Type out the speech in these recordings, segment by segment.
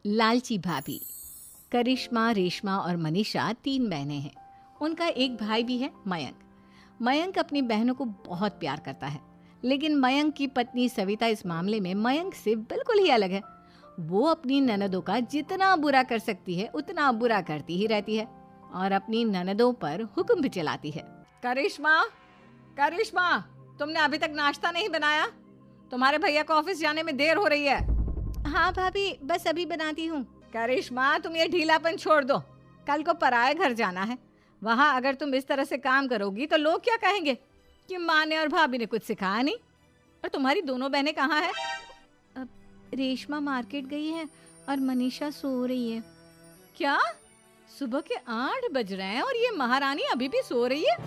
लालची भाभी। करिश्मा, रेशमा और मनीषा 3 बहनें हैं। उनका एक भाई भी है, मयंक। मयंक अपनी बहनों को बहुत प्यार करता है, लेकिन मयंक की पत्नी सविता इस मामले में मयंक से बिल्कुल ही अलग है। वो अपनी ननदों का जितना बुरा कर सकती है उतना बुरा करती ही रहती है और अपनी ननदों पर हुक्म भी चलाती है। करिश्मा, करिश्मा, तुमने अभी तक नाश्ता नहीं बनाया? तुम्हारे भैया को ऑफिस जाने में देर हो रही है। हाँ भाभी, बस अभी बनाती हूँ। करिश्मा, तुम ये ढीलापन छोड़ दो। कल को पराए घर जाना है। वहाँ अगर तुम इस तरह से काम करोगी तो लोग क्या कहेंगे कि माँ ने और भाभी ने कुछ सिखाया नहीं। और तुम्हारी दोनों बहनें कहाँ हैं? अब रेशमा मार्केट गई है और मनीषा सो रही है। क्या? सुबह के 8 बज रहे हैं और ये महारानी अभी भी सो रही है?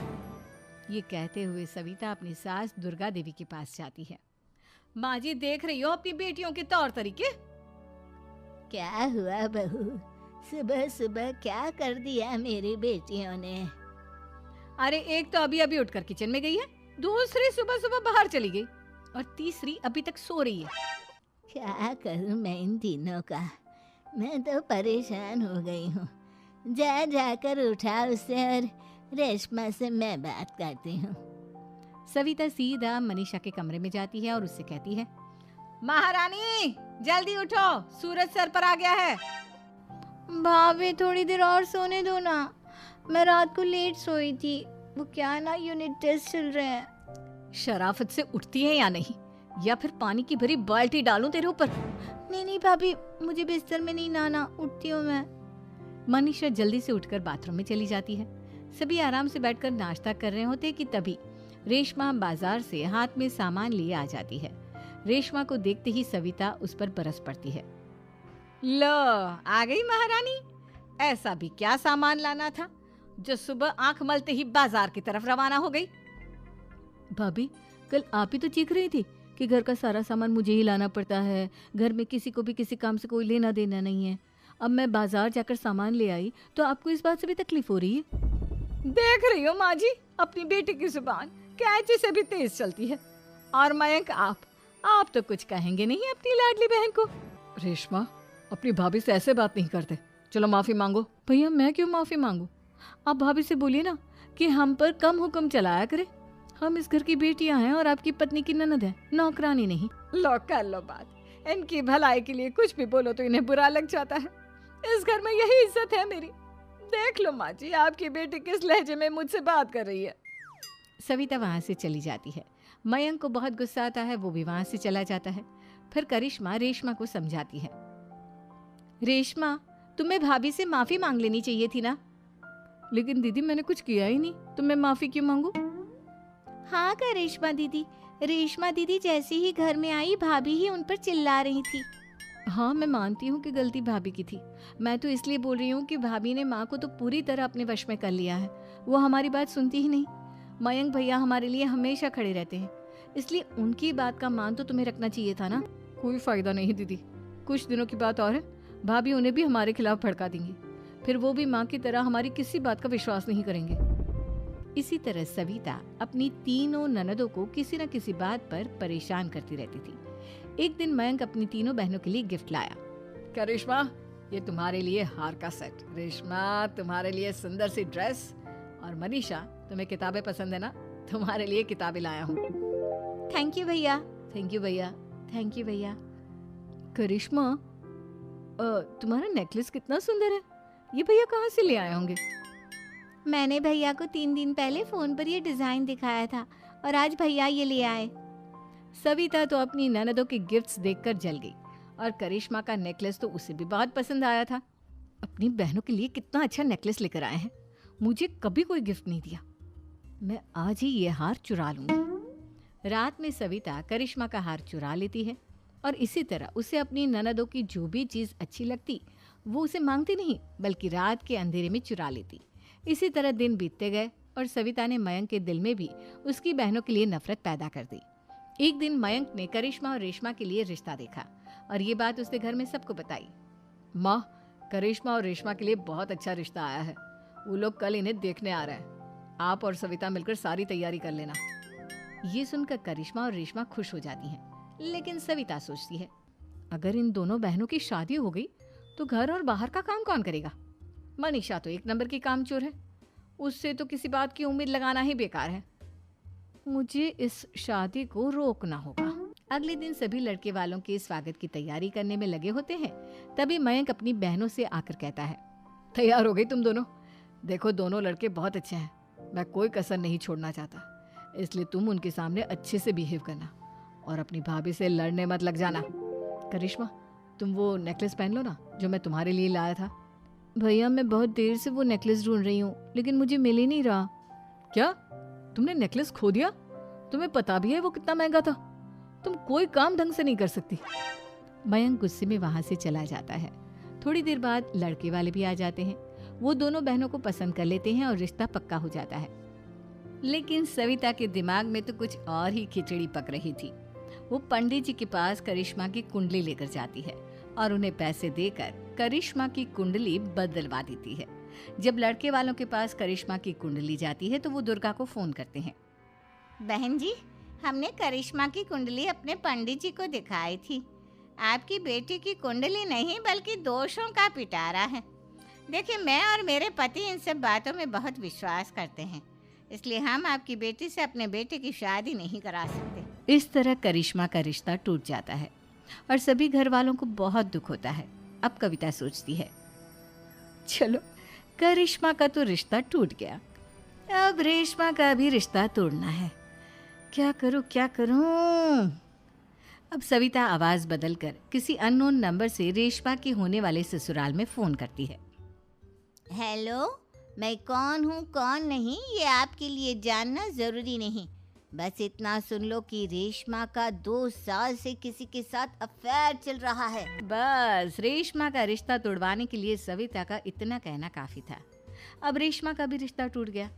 ये कहते हुए सविता अपनी सास दुर्गा देवी के पास जाती है। माँ जी, देख रही हो अपनी बेटियों के तौर तरीके? क्या हुआ बहू, सुबह सुबह क्या कर दिया मेरी बेटियों ने? अरे एक तो अभी अभी उठकर किचन में गई है, दूसरी सुबह सुबह बाहर चली गई और तीसरी अभी तक सो रही है। क्या करूं मैं इन तीनों का, मैं तो परेशान हो गई हूँ। जा जाकर उठा उसे और रेशमा से मैं बात करती हूँ। सविता सीधा मनीषा के कमरे में जाती है और उससे कहती है, महारानी जल्दी उठो, सूरज सर पर आ गया है। भाभी थोड़ी देर और सोने दो ना, मैं रात को लेट सोई थी। वो क्या ना, यूनिट टेस्ट चल रहे हैं। शराफत से उठती है या नहीं, या फिर पानी की भरी बाल्टी डालूं तेरे ऊपर? नहीं नहीं भाभी, मुझे बिस्तर में नहीं नहाना, उठती हूँ मैं। मनीषा जल्दी से उठकर बाथरूम में चली जाती है। सभी आराम से बैठकर नाश्ता कर रहे होते कि तभी रेशमा बाजार से हाथ में सामान लिए आ जाती है। रेशमा को देखते ही सविता उस पर बरस पड़ती है। लो, आ गई महारानी। ऐसा भी क्या सामान लाना था जो सुबह आंख मलते ही बाजार की तरफ रवाना हो गई? भाभी, कल आप ही तो चीख रही थी कि घर का सारा सामान मुझे ही लाना पड़ता है, घर में किसी को भी किसी काम से कोई लेना देना नहीं है। अब मैं बाजार जाकर सामान ले आई तो आपको इस बात से भी तकलीफ हो रही है? देख रही हो माँ जी, अपनी बेटी की जुबान कैंची से भी तेज चलती है। और मयंक, आप तो कुछ कहेंगे नहीं अपनी लाडली बहन को? रेशमा, अपनी भाभी से ऐसे बात नहीं करते। चलो माफी मांगो। भैया, मैं क्यों माफी मांगू? आप भाभी से बोलिए ना कि हम पर कम हुक्म चलाया करे। हम इस घर की बेटियां हैं और आपकी पत्नी की ननद है, नौकरानी नहीं। लो कर लो बात। इनकी भलाई के लिए कुछ भी बोलो तो इन्हें बुरा लग जाता है। इस घर में यही इज्जत है मेरी। देख लो माँ जी, आपकी बेटी किस लहजे में मुझसे बात कर रही है। सविता वहां से चली जाती है। मयंक को बहुत गुस्सा आता है, वो भी वहां से चला जाता है। फिर करिश्मा रेशमा को समझाती है। रेशमा, तुम्हें भाभी से माफी मांग लेनी चाहिए थी ना। लेकिन दीदी, मैंने कुछ किया ही नहीं, तो मैं माफी क्यों मांगू? हाँ करिश्मा दीदी, रेशमा दीदी जैसे ही घर में आई भाभी ही उन पर चिल्ला रही थी। हाँ, मैं मानती हूँ कि गलती भाभी की थी। मैं तो इसलिए बोल रही हूँ कि भाभी ने माँ को तो पूरी तरह अपने वश में कर लिया है। वो हमारी बात सुनती ही नहीं। मयंक भैया हमारे लिए हमेशा खड़े रहते हैं, इसलिए उनकी बात का मान तो तुम्हें रखना चाहिए था ना। कोई फायदा नहीं दीदी, कुछ दिनों की बात और है, भाभी उन्हें भी हमारे खिलाफ भड़का देंगी। फिर वो भी माँ की तरह हमारी किसी बात का विश्वास नहीं करेंगे। इसी तरह सविता अपनी तीनों ननदों को किसी न किसी बात पर परेशान करती रहती थी। एक दिन मयंक अपनी तीनों बहनों के लिए गिफ्ट लाया। क्या रेशमा, ये तुम्हारे लिए हार का सेट। रेशमा, तुम्हारे लिए सुंदर सी ड्रेस। और मनीषा, तुम्हें किताबें पसंद है ना, तुम्हारे लिए किताबें लाया हूँ। थैंक यू भैया। थैंक यू भैया। थैंक यू भैया। करिश्मा, तुम्हारा नेकलेस कितना सुंदर है, ये भैया कहाँ से ले आए होंगे? मैंने भैया को 3 दिन पहले फोन पर ये डिजाइन दिखाया था और आज भैया ये ले आए। सविता तो अपनी ननदों के गिफ्ट्स देखकर जल गई और करिश्मा का नेकलेस तो उसे भी बहुत पसंद आया था। अपनी बहनों के लिए कितना अच्छा नेकलेस लेकर आए हैं, मुझे कभी कोई गिफ्ट नहीं दिया। मैं आज ही ये हार चुरा लूंगी। रात में सविता करिश्मा का हार चुरा लेती है और इसी तरह उसे अपनी ननदों की जो भी चीज़ अच्छी लगती वो उसे मांगती नहीं, बल्कि रात के अंधेरे में चुरा लेती। इसी तरह दिन बीतते गए और सविता ने मयंक के दिल में भी उसकी बहनों के लिए नफरत पैदा कर दी। एक दिन मयंक ने करिश्मा और रेशमा के लिए रिश्ता देखा और ये बात उसने घर में सबको बताई। माँ, करिश्मा और रेशमा के लिए बहुत अच्छा रिश्ता आया है, वो लोग कल इन्हें देखने आ रहे हैं। आप और सविता मिलकर सारी तैयारी कर लेना। ये सुनकर करिश्मा और रेशमा खुश हो जाती हैं, लेकिन सविता सोचती है, अगर इन दोनों बहनों की शादी हो गई तो घर और बाहर का काम कौन करेगा? मनीषा तो एक नंबर की कामचोर है, उससे तो किसी बात की उम्मीद लगाना ही बेकार है। मुझे इस शादी को रोकना होगा। अगले दिन सभी लड़के वालों के स्वागत की तैयारी करने में लगे होते हैं। तभी मयंक अपनी बहनों से आकर कहता है, तैयार हो गई तुम दोनों? देखो दोनों लड़के बहुत अच्छे हैं, मैं कोई कसर नहीं छोड़ना चाहता, इसलिए तुम उनके सामने अच्छे से बिहेव करना और अपनी भाभी से लड़ने मत लग जाना। करिश्मा, तुम वो नेकलेस पहन लो ना जो मैं तुम्हारे लिए लाया था। भैया मैं बहुत देर से वो नेकलेस ढूंढ रही हूँ, लेकिन मुझे मिल ही नहीं रहा। क्या तुमने नेकलेस खो दिया? तुम्हें पता भी है वो कितना महंगा था? तुम कोई काम ढंग से नहीं कर सकती। मयंक गुस्से में वहां से चला जाता है। थोड़ी देर बाद लड़के वाले भी आ जाते हैं। वो दोनों बहनों को पसंद कर लेते हैं और रिश्ता पक्का हो जाता है। लेकिन सविता के दिमाग में तो कुछ और ही खिचड़ी पक रही थी। वो पंडित जी के पास करिश्मा की कुंडली लेकर जाती है और उन्हें पैसे देकर करिश्मा की कुंडली बदलवा देती है। जब लड़के वालों के पास करिश्मा की कुंडली जाती है तो वो दुर्गा को फोन करते हैं। बहन जी, हमने करिश्मा की कुंडली अपने पंडित जी को दिखाई थी। आपकी बेटी की कुंडली नहीं बल्कि दोषों का पिटारा है। देखिए, मैं और मेरे पति इन सब बातों में बहुत विश्वास करते हैं, इसलिए हम आपकी बेटी से अपने बेटे की शादी नहीं करा सकते। इस तरह करिश्मा का रिश्ता टूट जाता है और सभी घर वालों को बहुत दुख होता है। अब कविता सोचती है, चलो करिश्मा का तो रिश्ता टूट गया, अब रेशमा का भी रिश्ता तोड़ना है। क्या करूं? अब सविता आवाज बदलकर किसी अननोन नंबर से रेशमा के होने वाले ससुराल में फोन करती है। हेलो, मैं कौन हूँ कौन नहीं ये आपके लिए जानना ज़रूरी नहीं, बस इतना सुन लो कि रेशमा का 2 साल से किसी के साथ अफेयर चल रहा है। बस रेशमा का रिश्ता तोड़वाने के लिए सविता का इतना कहना काफी था। अब रेशमा का भी रिश्ता टूट गया।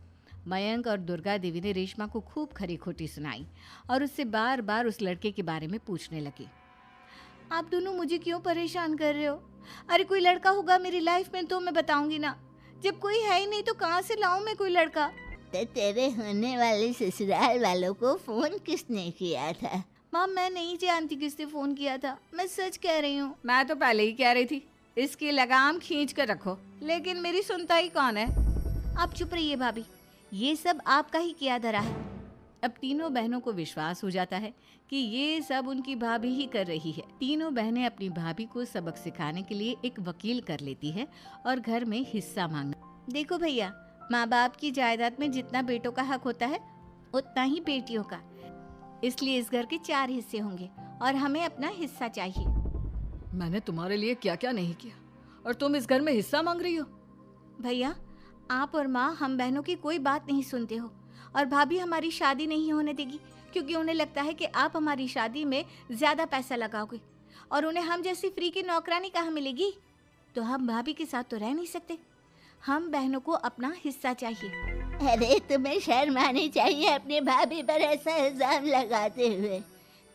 मयंक और दुर्गा देवी ने रेशमा को खूब खरी खोटी सुनाई और उससे बार बार उस लड़के के बारे में पूछने लगी। आप दोनों मुझे क्यों परेशान कर रहे हो? अरे कोई लड़का होगा मेरी लाइफ में तो मैं बताऊंगी ना, जब कोई है ही नहीं तो कहाँ से लाऊं मैं कोई लड़का? तो तेरे होने वाले ससुराल वालों को फोन किसने किया था? माँ, मैं नहीं जानती किसने फोन किया था, मैं सच कह रही हूँ। मैं तो पहले ही कह रही थी इसकी लगाम खींच कर रखो, लेकिन मेरी सुनता ही कौन है। आप चुप रहिए भाभी, ये सब आपका ही किया धरा है। अब तीनों बहनों को विश्वास हो जाता है कि ये सब उनकी भाभी ही कर रही है। तीनों बहनें अपनी भाभी को सबक सिखाने के लिए एक वकील कर लेती है और घर में हिस्सा मांगना। देखो भैया, माँ बाप की जायदाद में जितना बेटों का हक होता है उतना ही बेटियों का, इसलिए इस घर के 4 हिस्से होंगे और हमें अपना हिस्सा चाहिए। मैंने तुम्हारे लिए क्या क्या नहीं किया और तुम इस घर में हिस्सा मांग रही हो? भैया, आप और माँ हम बहनों की कोई बात नहीं सुनते हो और भाभी हमारी शादी नहीं होने देगी क्योंकि उन्हें लगता है कि आप हमारी शादी में ज्यादा पैसा लगाओगे और उन्हें हम जैसी फ्री की नौकरानी कहाँ मिलेगी। तो हम भाभी के साथ तो रह नहीं सकते, हम बहनों को अपना हिस्सा चाहिए। अरे तुम्हें शर्म आनी चाहिए अपनी भाभी पर ऐसा इल्जाम लगाते हुए।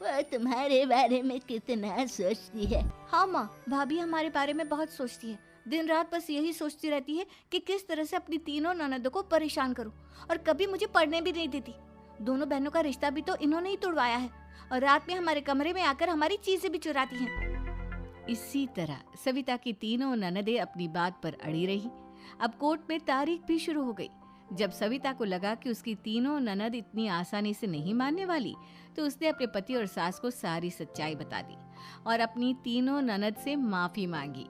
वो तुम्हारे बारे में कितना सोचती है। हाँ माँ, भाभी हमारे बारे में बहुत सोचती है, दिन रात बस यही सोचती रहती है कि किस तरह से अपनी तीनों ननदों को परेशान करूं और कभी मुझे पढ़ने भी नहीं देती। दोनों बहनों का रिश्ता भी तो इन्होंने ही तोड़वाया है और रात में हमारे कमरे में आकर हमारी चीजें भी चुराती हैं। इसी तरह सविता की तीनों ननदें अपनी बात पर अड़ी रही। अब कोर्ट में तारीख भी शुरू हो गई। जब सविता को लगा कि उसकी तीनों ननद इतनी आसानी से नहीं मानने वाली, तो उसने अपने पति और सास को सारी सच्चाई बता दी और अपनी तीनों ननद से माफी मांगी।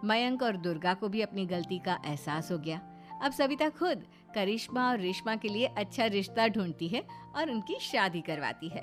मयंक और दुर्गा को भी अपनी गलती का एहसास हो गया। अब सविता खुद करिश्मा और रेशमा के लिए अच्छा रिश्ता ढूंढती है और उनकी शादी करवाती है।